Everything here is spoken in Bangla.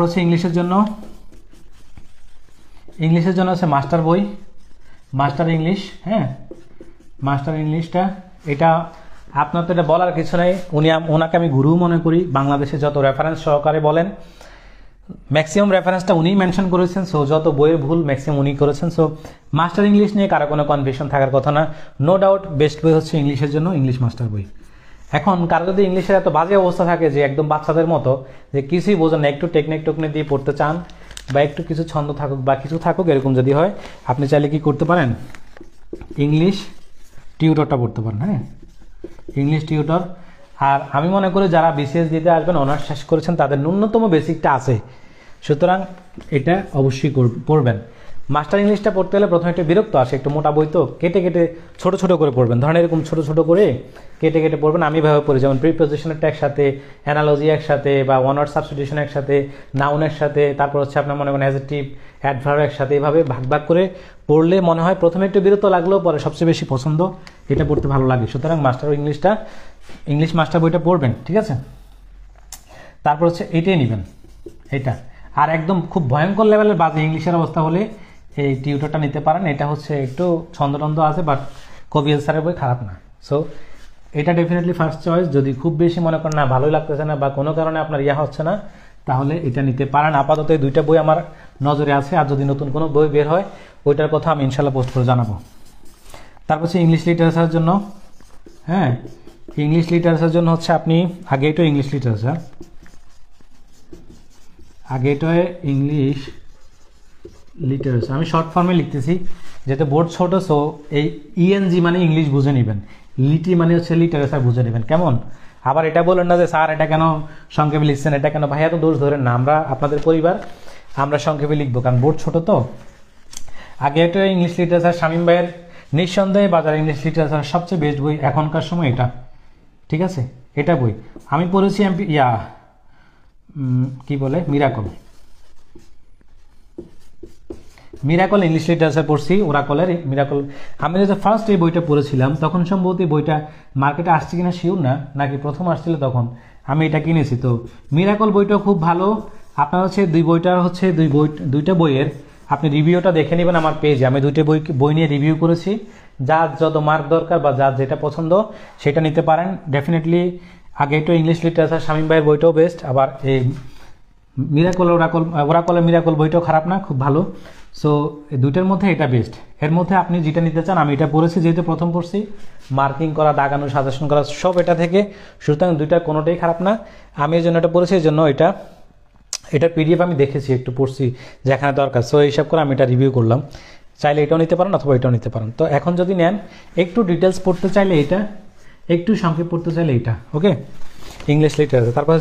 হচ্ছে ইংলিশের জন্য আছে মাস্টার বই, মাস্টার ইংলিশ। হ্যাঁ, মাস্টার ইংলিশটা এটা আপনার তো এটা বলার কিছু নাই, ওনাকে আমি গুরু মনে করি। বাংলাদেশে যত রেফারেন্স সহকারে বলেন ম্যাক্সিমাম রেফারেন্সটা উনিই মেনশন করেছেন। সো যত বইয়ের ভুল ম্যাক্সিমাম উনি করেছেন। সো মাস্টার ইংলিশ নিয়ে কারো কোনো কনফিউশন থাকার কথা না। নো ডাউট বেস্ট বই হচ্ছে ইংলিশের জন্য ইংলিশ মাস্টার বই। এখন কারো যদি ইংলিশের এত বাজে অবস্থা থাকে যে একদম বাচ্চাদের মতো যে কিছুই বোঝেন না, একটু টেকনিক দিয়ে পড়তে চান বা একটু কিছু ছন্দ থাকুক বা কিছু থাকুক, এরকম যদি হয় আপনি চাইলে কি করতে পারেন, ইংলিশ টিউটরটা পড়তে পারেন। হ্যাঁ, ইংলিশ টিউটর। আর আমি মনে করি যারা বিসিএস দিতে আসবেন, অনার্স শেষ করেছেন, তাদের ন্যূনতম বেসিকটা আছে, সুতরাং এটা অবশ্যই পড়বেন। মাস্টার ইংলিশটা পড়তে হলে প্রথমে একটু বিরক্ত আসে, একটু মোটা বই তো কেটে ছোট ছোট করে পড়বেন। ধরেন এরকম ছোট ছোট করে কেটে পড়বেন। আমি এভাবে পড়ি, যেমন প্রিপোজিশনেরটা একসাথে, অ্যানালজি একসাথে, বা ওয়ান ওয়ার্ড সাবস্টিটিউশন একসাথে, নাউন একসাথে, তারপর হচ্ছে আপনার মনে করেন অ্যাডজেক্টিভ, অ্যাডভার্ব একসাথে, এভাবে ভাগ করে পড়লে মনে হয় প্রথমে একটু বিরক্ত লাগলেও পরে সবচেয়ে বেশি পছন্দ, এটা পড়তে ভালো লাগে। সুতরাং ইংলিশ মাস্টার বইটা পড়বেন, ঠিক আছে। তারপর হচ্ছে এটাই নেবেন, এটা। আর একদম খুব ভয়ঙ্কর লেভেলের বাজে ইংলিশের অবস্থা হলে এই টিউটরটা নিতে পারেন। এটা হচ্ছে একটু ছন্দটন্দ আছে, বাট কবিএল স্যারের বই খারাপ না। সো এটা ডেফিনেটলি ফার্স্ট চয়েস। যদি খুব বেশি মনে করেন না ভালোই লাগতেছে না বা কোনো কারণে আপনার হচ্ছে না, তাহলে এটা নিতে পারেন। আপাতত এই দুইটা বই আমার নজরে আছে, আর যদি নতুন কোনো বই বের হয় ওইটার কথা আমি ইনশাল্লাহ পোস্ট করে জানাবো। তারপর হচ্ছে ইংলিশ লিটারেচারের জন্য, হ্যাঁ, ইংলিশ লিটারেচারের জন্য হচ্ছে আপনি আগে এটা ইংলিশ লিটারেচার, আমি শর্ট ফর্মে লিখতেছি যেহেতু বোর্ড ছোট। সো এই ইএনজি মানে ইংলিশ বুঝে নেবেন, লিটি মানে হচ্ছে লিটারেচার বুঝে নেবেন, কেমন? আবার এটা বলেন না যে স্যার এটা কেন সংক্ষেপে লিখছেন, এটা কেন ভাইয়া, তো দোষ ধরেন না। আমরা আপনাদের পরিবার, আমরা সংক্ষেপে লিখবো কারণ বোর্ড ছোট তো। আগে এটা ইংলিশ লিটারেচার, শামীম ভাইয়ের নিঃসন্দেহে বাজার ইংলিশ লিটারেচার সবচেয়ে বেস্ট বই এখনকার সময় এটা, ঠিক আছে। এটা বই আমি পড়েছি কি বলে মিরাকল ইংলিশ লিটারেচার পড়ছি, ওরাকলের মিরাকল। আমি যখন ফার্স্ট এই বইটা পড়েছিলাম তখন সম্ভবত এই বইটা মার্কেটে আসছে কিনা শিওর না, নাকি প্রথম আসছিল তখন আমি এটা কিনেছি। তো মিরাকল বইটা খুব ভালো। আপনার হচ্ছে দুইটা বইয়ের আপনি রিভিউটা দেখে নেবেন আমার পেজে। আমি দুইটা বই নিয়ে রিভিউ করেছি, যার যত মার্ক দরকার বা যার যেটা পছন্দ সেটা নিতে পারেন ডেফিনেটলি। আগে একটু ইংলিশ লিটারেচার শামীম ভাইয়ের বইটাও বেস্ট, আবার এই ওরাকলের মিরাকল বইটাও খারাপ না, খুব ভালো। সো এই দুইটার মধ্যে এটা বেস্ট। এর মধ্যে আপনি যেটা নিতে চান, আমি এটা পড়েছি যেহেতু প্রথম পড়ছি, মার্কিং করা, দাগানো, সাজেশন করা সব এটা থেকে, সুতরাং দুইটা কোনোটাই খারাপ না। আমি এই জন্য এটা পড়েছি, এই জন্য এটার পিডিএফ আমি দেখেছি, একটু পড়ছি যেখানে দরকার। সো এইসব করে আমি এটা রিভিউ করলাম। চাইলে এটাও নিতে পারেন অথবা এটাও নিতে পারেন। তো এখন যদি নেন, একটু ডিটেলস পড়তে চাইলে এটা, একটু সংক্ষেপ পড়তে চাইলে এটা, ওকে, ইংলিশ লিটারেচার। তারপর